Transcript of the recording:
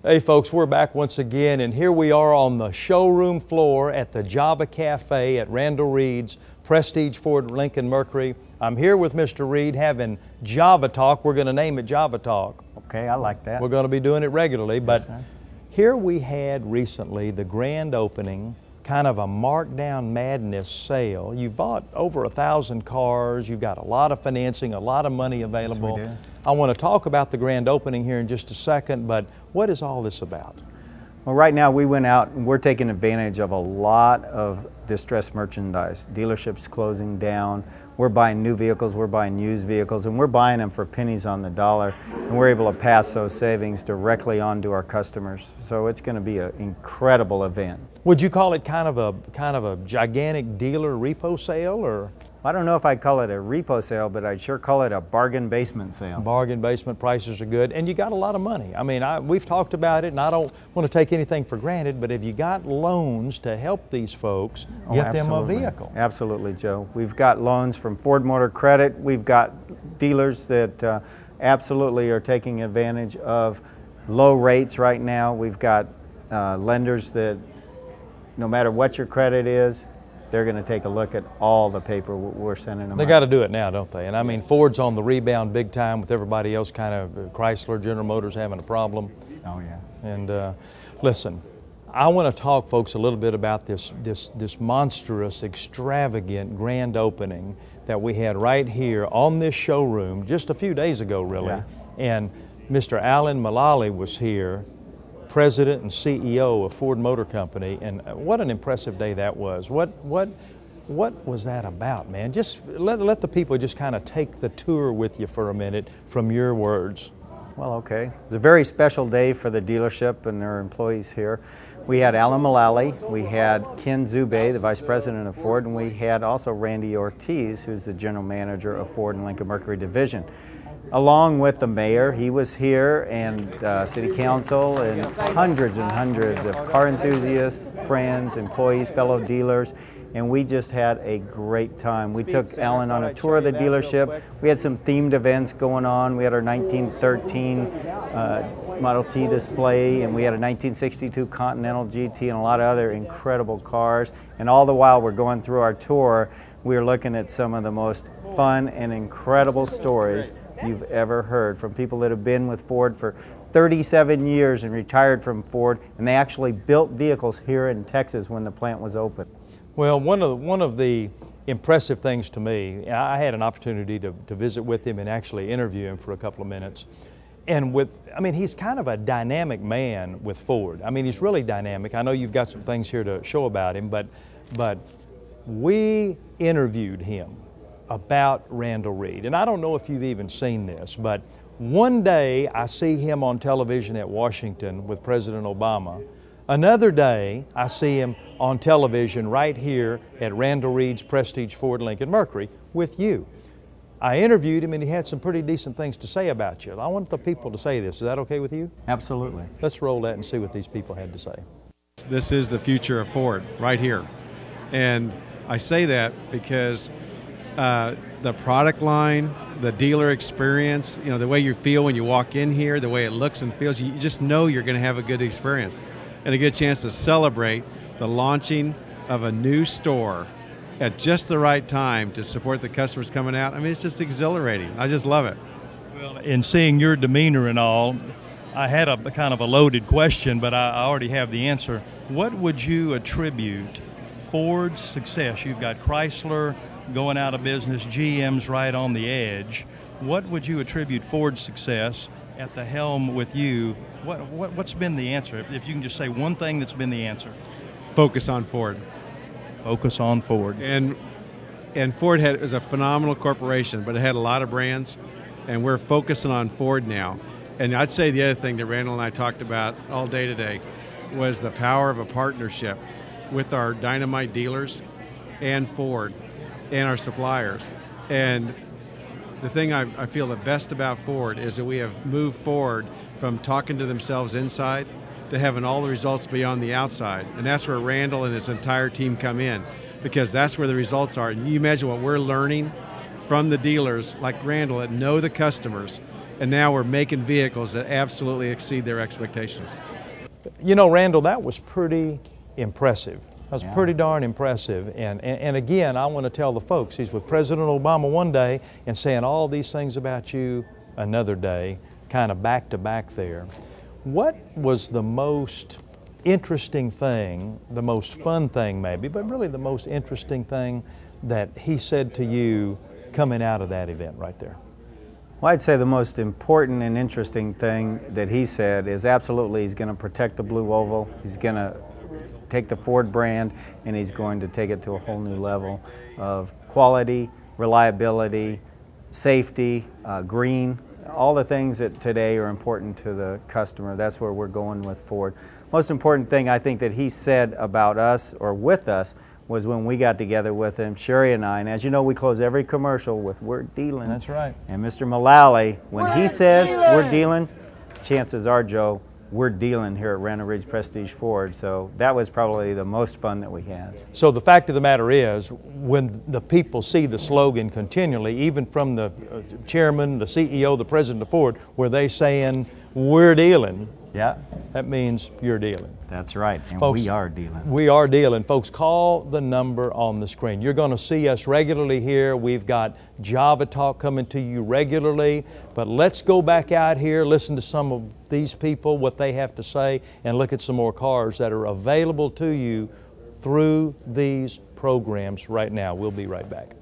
Hey folks, we're back once again, and here we are on the showroom floor at the Java Cafe at Randall Reed's Prestige Ford Lincoln Mercury. I'm here with Mr. Reed having Java Talk. We're going to name it Java Talk. Okay, I like that. We're going to be doing it regularly, but Yes, here we had recently the grand opening, kind of a markdown madness sale. You bought over 1,000 cars, you've got a lot of financing, a lot of money available. Yes, we do. I want to talk about the grand opening here in just a second, but what is all this about? Well, right now we went out and we're taking advantage of a lot of distressed merchandise. Dealerships closing down. We're buying new vehicles, we're buying used vehicles, and we're buying them for pennies on the dollar, and we're able to pass those savings directly on to our customers. So it's going to be an incredible event. Would you call it kind of a gigantic dealer repo sale, or? I don't know if I'd call it a repo sale, but I'd sure call it a bargain basement sale. Bargain basement prices are good, and you got a lot of money. I mean, we've talked about it, and I don't want to take anything for granted, but have you got loans to help these folks get them a vehicle? Absolutely, Joe. We've got loans from Ford Motor Credit. We've got dealers that absolutely are taking advantage of low rates right now. We've got lenders that no matter what your credit is, they're going to take a look at all the paper we're sending them. They got to do it now, don't they? And I mean, Ford's on the rebound big time with everybody else kind of, Chrysler, General Motors having a problem. Oh, yeah. And listen, I want to talk, folks, a little bit about this monstrous, extravagant grand opening that we had right here on this showroom just a few days ago, really. Yeah. And Mr. Alan Mulally was here, President and CEO of Ford Motor Company, and what an impressive day that was. What was that about, man? Just let the people just kind of take the tour with you for a minute from your words. Well, okay. It's a very special day for the dealership and their employees here. We had Alan Mulally, we had Ken Zube, the Vice President of Ford, and we had also Randy Ortiz, who's the General Manager of Ford and Lincoln Mercury Division. Along with the mayor, he was here, and city council, and hundreds of car enthusiasts, friends, employees, fellow dealers, and we just had a great time. We took Alan on a tour of the dealership. We had some themed events going on. We had our 1913 Model T display, and we had a 1962 Continental GT and a lot of other incredible cars. And all the while we're going through our tour, we were looking at some of the most fun and incredible stories you've ever heard from people that have been with Ford for 37 years and retired from Ford, and they actually built vehicles here in Texas when the plant was open. Well, one of the impressive things to me, I had an opportunity to visit with him and actually interview him for a couple of minutes. And I mean, he's kind of a dynamic man with Ford. I mean, he's really dynamic. I know you've got some things here to show about him, but we interviewed him about Randall Reed. And I don't know if you've even seen this, but one day I see him on television at Washington with President Obama. Another day I see him on television right here at Randall Reed's Prestige Ford Lincoln Mercury with you. I interviewed him and he had some pretty decent things to say about you. I want the people to say this. Is that okay with you? Absolutely. Let's roll that and see what these people had to say. This is the future of Ford right here. And I say that because the product line, the dealer experience, you know, the way you feel when you walk in here, the way it looks and feels, you just know you're going to have a good experience and a good chance to celebrate the launching of a new store at just the right time to support the customers coming out. I mean, it's just exhilarating. I just love it. Well, in seeing your demeanor and all, I had a kind of a loaded question, but I already have the answer. What would you attribute Ford's success? You've got Chrysler going out of business, GM's right on the edge. What would you attribute Ford's success at the helm with you? What's been the answer? If you can just say one thing that's been the answer. Focus on Ford. Focus on Ford. And Ford was a phenomenal corporation, but it had a lot of brands, and we're focusing on Ford now. And I'd say the other thing that Randall and I talked about all day today was the power of a partnership with our Dynamite dealers and Ford and our suppliers. And the thing I feel the best about Ford is that we have moved forward from talking to themselves inside to having all the results be on the outside. And that's where Randall and his entire team come in, because that's where the results are. And you imagine what we're learning from the dealers like Randall that know the customers and now we're making vehicles that absolutely exceed their expectations. You know, Randall, that was pretty impressive. That was Yeah. pretty darn impressive. And again, I want to tell the folks, he's with President Obama one day and saying all these things about you another day, kind of back to back there. What was the most interesting thing, the most fun thing maybe, but really the most interesting thing that he said to you coming out of that event right there? Well, I'd say the most important and interesting thing that he said is absolutely he's going to protect the blue oval. He's going to take the Ford brand and he's going to take it to a whole new level of quality, reliability, safety, green, all the things that today are important to the customer. That's where we're going with Ford. Most important thing I think that he said about us or with us was when we got together with him, Sherry and I, and as you know, we close every commercial with "we're dealing." That's right. And Mr. Mullally, when he says we're dealing, chances are, Joe, we're dealing here at Randall Ridge Prestige Ford. So that was probably the most fun that we had. So the fact of the matter is, when the people see the slogan continually, even from the chairman, the CEO, the president of Ford, where they saying, we're dealing, Yeah, that means you're dealing. that's right, and Folks, we are dealing. We are dealing. Folks, call the number on the screen. You're going to see us regularly here. We've got Java Talk coming to you regularly. But let's go back out here, listen to some of these people, what they have to say, and look at some more cars that are available to you through these programs right now. We'll be right back.